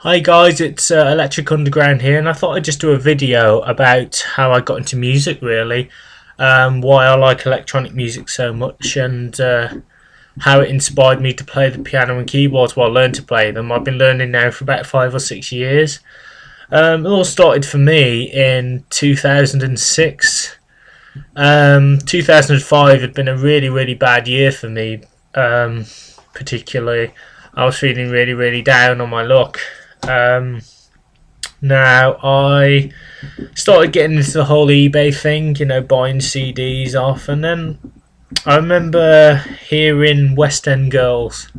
Hi guys, it's Electric Underground here, and I thought I'd just do a video about how I got into music, really, why I like electronic music so much, and how it inspired me to play the piano and keyboards while I learned to play them. I've been learning now for about 5 or 6 years. It all started for me in 2006. 2005 had been a really, really bad year for me, particularly. I was feeling really, really down on my luck. Um, Now I started getting into the whole eBay thing, buying CDs off, and then I remember hearing West End Girls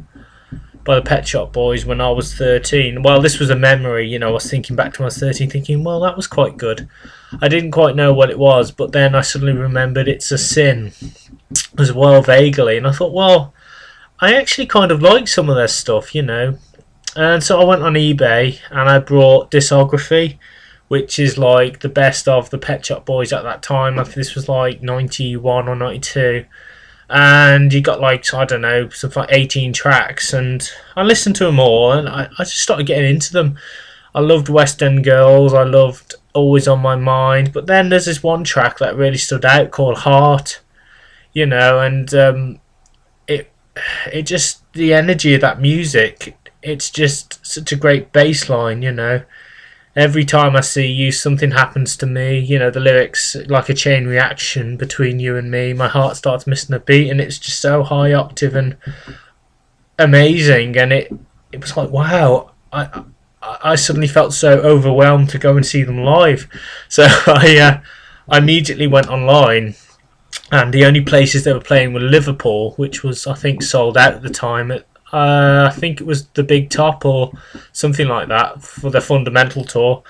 by the Pet Shop Boys when I was 13. Well, this was a memory, I was thinking back to when I was 13, thinking, well, that was quite good. I didn't quite know what it was, but then I suddenly remembered It's a Sin as well, vaguely, and I thought, well, I actually kind of like some of their stuff. And so I went on eBay and I brought Discography, which is like the best of the Pet Shop Boys at that time. I think this was like 91 or 92. And you got like, I don't know, something like 18 tracks. And I listened to them all and I just started getting into them. I loved West End Girls. I loved Always on My Mind. But then there's this one track that really stood out called Heart, and it just, the energy of that music, it's just such a great bass line. Every time I see you, something happens to me. The lyrics, like a chain reaction between you and me. My heart starts missing a beat, and it's just so high octave and amazing. And it was like, wow, I suddenly felt so overwhelmed to go and see them live. So I immediately went online, and the only places they were playing were Liverpool, which was, I think, sold out at the time. I think it was the Big Top or something like that for the Fundamental tour,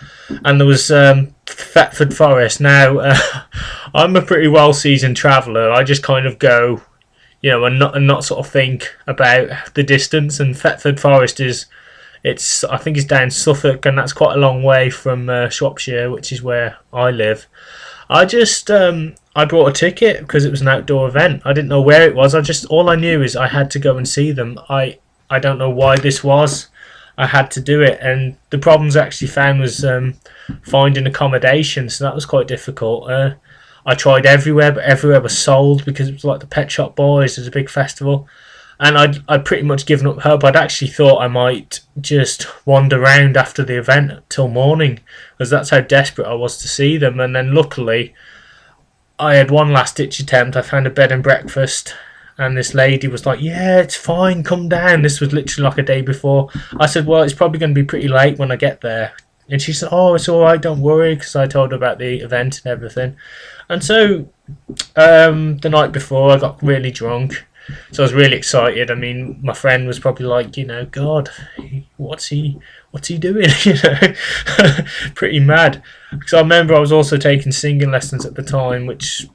and there was Thetford Forest. Now, I'm a pretty well seasoned traveller. I just kind of go, and not sort of think about the distance. And Thetford Forest I think it's down Suffolk, and that's quite a long way from Shropshire, which is where I live. I just I bought a ticket because it was an outdoor event. I didn't know where it was. All I knew is I had to go and see them. I don't know why this was. I had to do it, and the problems I actually found was finding accommodation. So that was quite difficult. I tried everywhere, but everywhere was sold because it was like the Pet Shop Boys. It was a big festival, and I'd pretty much given up hope. I'd actually thought I might just wander around after the event till morning, because that's how desperate I was to see them. And then luckily, I had one last ditch attempt. I found a bed and breakfast, and this lady was like, yeah, it's fine, come down. This was literally like a day before. I said, well, it's probably going to be pretty late when I get there. And she said, oh, it's all right, don't worry, because I told her about the event and everything. And so the night before, I got really drunk. So I was really excited. I mean, my friend was probably like, God, what's he doing? Pretty mad. Because I remember I was also taking singing lessons at the time, which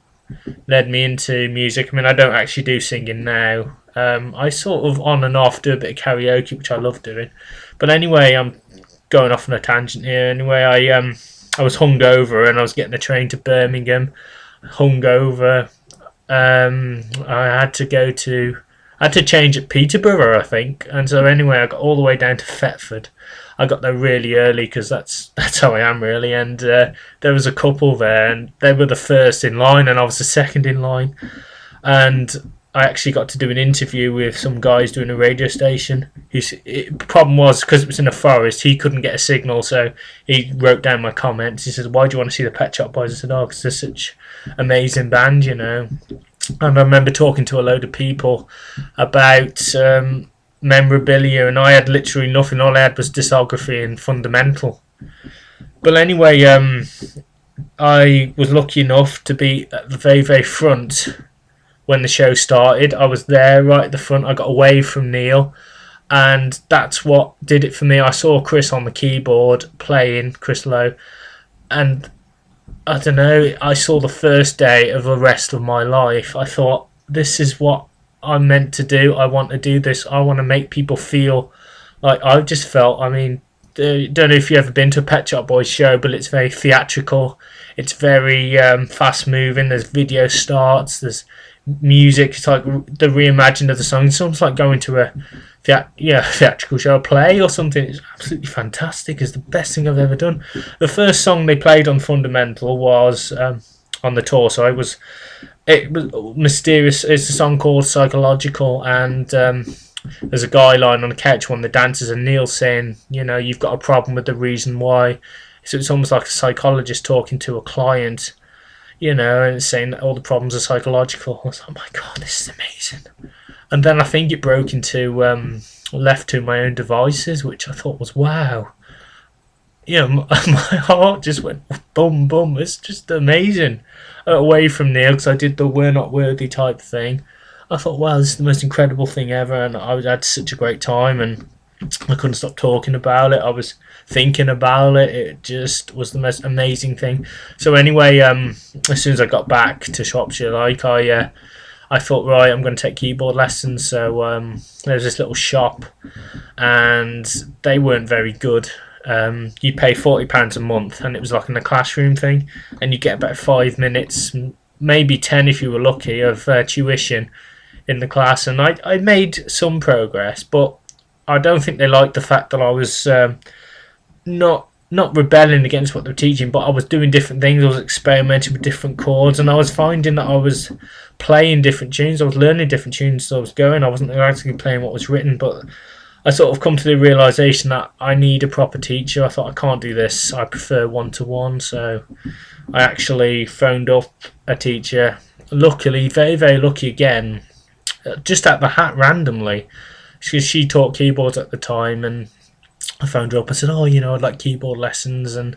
led me into music. I mean, I don't actually do singing now. I sort of on and off do a bit of karaoke, which I love doing. But anyway, I'm going off on a tangent here. Anyway, I was hungover and I was getting the train to Birmingham. Hungover. I had to change at Peterborough, I think, and so anyway, I got all the way down to Thetford. I got there really early because that's how I am, really. And there was a couple there, and they were the first in line, and I was the second in line. And I actually got to do an interview with some guys doing a radio station. The problem was, because it was in a forest, he couldn't get a signal, so he wrote down my comments. He said, why do you want to see the Pet Shop Boys? I said, oh, because they're such amazing band. And I remember talking to a load of people about memorabilia, and I had literally nothing. All I had was Discography and Fundamental. But anyway, I was lucky enough to be at the very, very front when the show started. I was there right at the front. I got away from Neil, and that's what did it for me. I saw Chris on the keyboard playing, Chris Lowe, and I don't know, I saw the first day of the rest of my life. I thought, this is what I'm meant to do. I want to do this. I want to make people feel like I've just felt. I mean, don't know if you've ever been to a Pet Shop Boys show, but it's very theatrical. It's very fast moving. There's video starts. There's music. It's like the reimagined of the song. It's almost like going to a theatrical show, a play or something. It's absolutely fantastic. It's the best thing I've ever done. The first song they played on Fundamental was on the tour, so it was mysterious. It's a song called Psychological, and there's a guy lying on the couch, one of the dancers, and Neil saying, you've got a problem with the reason why. So it's almost like a psychologist talking to a client, and it's saying that all the problems are psychological. I was like, oh my God, this is amazing. And then I think it broke into Left to My Own Devices, which I thought was wow. My heart just went boom, boom. It's just amazing. Away from Neil, because I did the We're Not Worthy type thing. I thought, wow, this is the most incredible thing ever, and I had such a great time, and I couldn't stop talking about it. I was thinking about it. It just was the most amazing thing. So anyway, as soon as I got back to Shropshire, I thought, right, I'm going to take keyboard lessons. So there was this little shop, and they weren't very good. You pay £40 a month, and it was like in a classroom thing, and you get about 5 minutes, maybe 10 if you were lucky, of tuition in the class. And I made some progress, but I don't think they liked the fact that I was not rebelling against what they're teaching, but I was doing different things. I was experimenting with different chords, and I was finding that I was playing different tunes. I was learning different tunes as I was going. I wasn't actually playing what was written, but I sort of come to the realisation that I need a proper teacher. I thought, I can't do this. I prefer one-to-one. So I actually phoned up a teacher. Luckily, very, very lucky again, just at the hat randomly, because she taught keyboards at the time, and I phoned her up. I said, I'd like keyboard lessons. And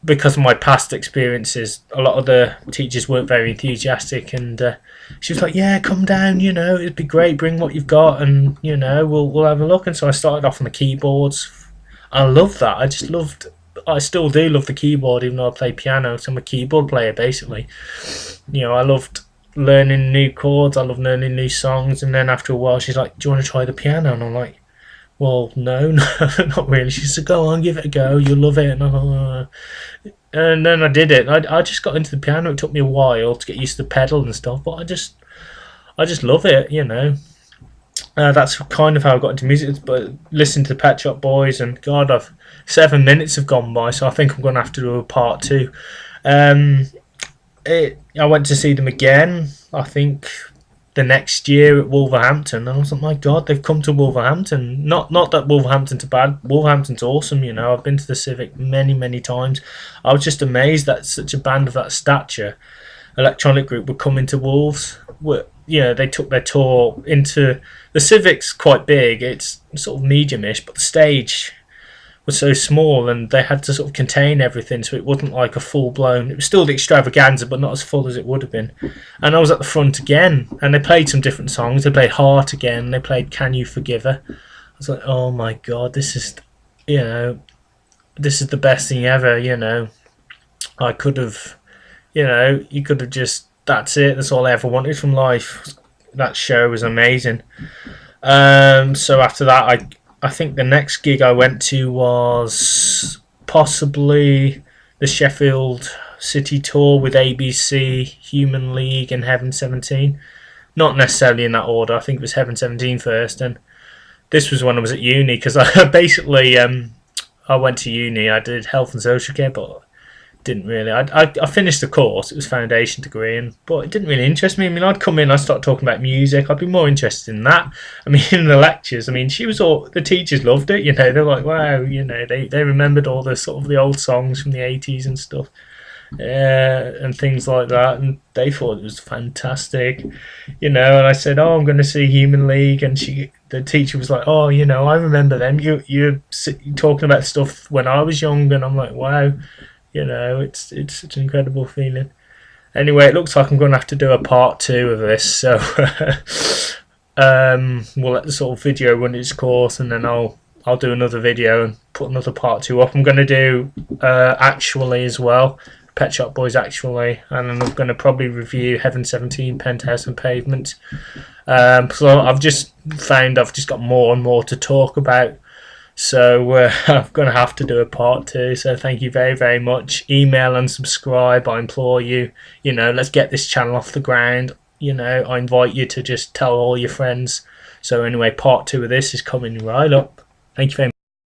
because of my past experiences, a lot of the teachers weren't very enthusiastic, and she was like, yeah, come down, it'd be great, bring what you've got, and we'll have a look. And so I started off on the keyboards. I love that. I still do love the keyboard, even though I play piano, so I'm a keyboard player basically. I loved learning new chords, I love learning new songs. And then after a while she's like, do you want to try the piano? And I'm like, well, no, not really. She said, go on, give it a go, you'll love it. And then I did it. I just got into the piano. It took me a while to get used to the pedal and stuff, but I just love it. That's kind of how I got into music. But listen to the Pet Shop Boys, and God, 7 minutes have gone by, so I think I'm going to have to do a part 2. I went to see them again, I think the next year at Wolverhampton, and I was like, my God, they've come to Wolverhampton. Not that Wolverhampton's bad. Wolverhampton's awesome. I've been to the Civic many, many times. I was just amazed that such a band of that stature, electronic group, would come into Wolves. They took their tour into the Civic's quite big. It's sort of medium-ish, but the stage was so small, and they had to sort of contain everything, so it wasn't like a full-blown. It was still the extravaganza, but not as full as it would have been. And I was at the front again, and they played some different songs. They played Heart again. They played Can You Forgive Her? I was like, oh my God, this is the best thing ever. I could have, you could have just, that's it. That's all I ever wanted from life. That show was amazing. So after that, I think the next gig I went to was possibly the Sheffield City tour with ABC, Human League, and Heaven 17. Not necessarily in that order. I think it was Heaven 17 first, and this was when I was at uni, because I basically I went to uni. I did health and social care, but didn't really. I finished the course. It was foundation degree, but it didn't really interest me. I mean, I'd come in, I'd start talking about music. I'd be more interested in that. I mean, in the lectures, the teachers loved it. They were like, wow, they remembered all the sort of the old songs from the 80s and stuff, and things like that, and they thought it was fantastic. And I said, I'm going to see Human League, and the teacher was like, I remember them. You're talking about stuff when I was young, and I'm like, wow. It's such an incredible feeling. Anyway, it looks like I'm going to have to do a part 2 of this, so we'll let the sort of video run its course, and then I'll do another video and put another part 2 up. I'm going to do Actually as well, Pet Shop Boys Actually, and then I'm going to probably review Heaven 17, Penthouse and Pavement. So I've just found I've just got more and more to talk about. So I'm going to have to do a part 2. So thank you very, very much. Email and subscribe. I implore you. Let's get this channel off the ground. you know, I invite you to just tell all your friends. So anyway, part 2 of this is coming right up. Thank you very much.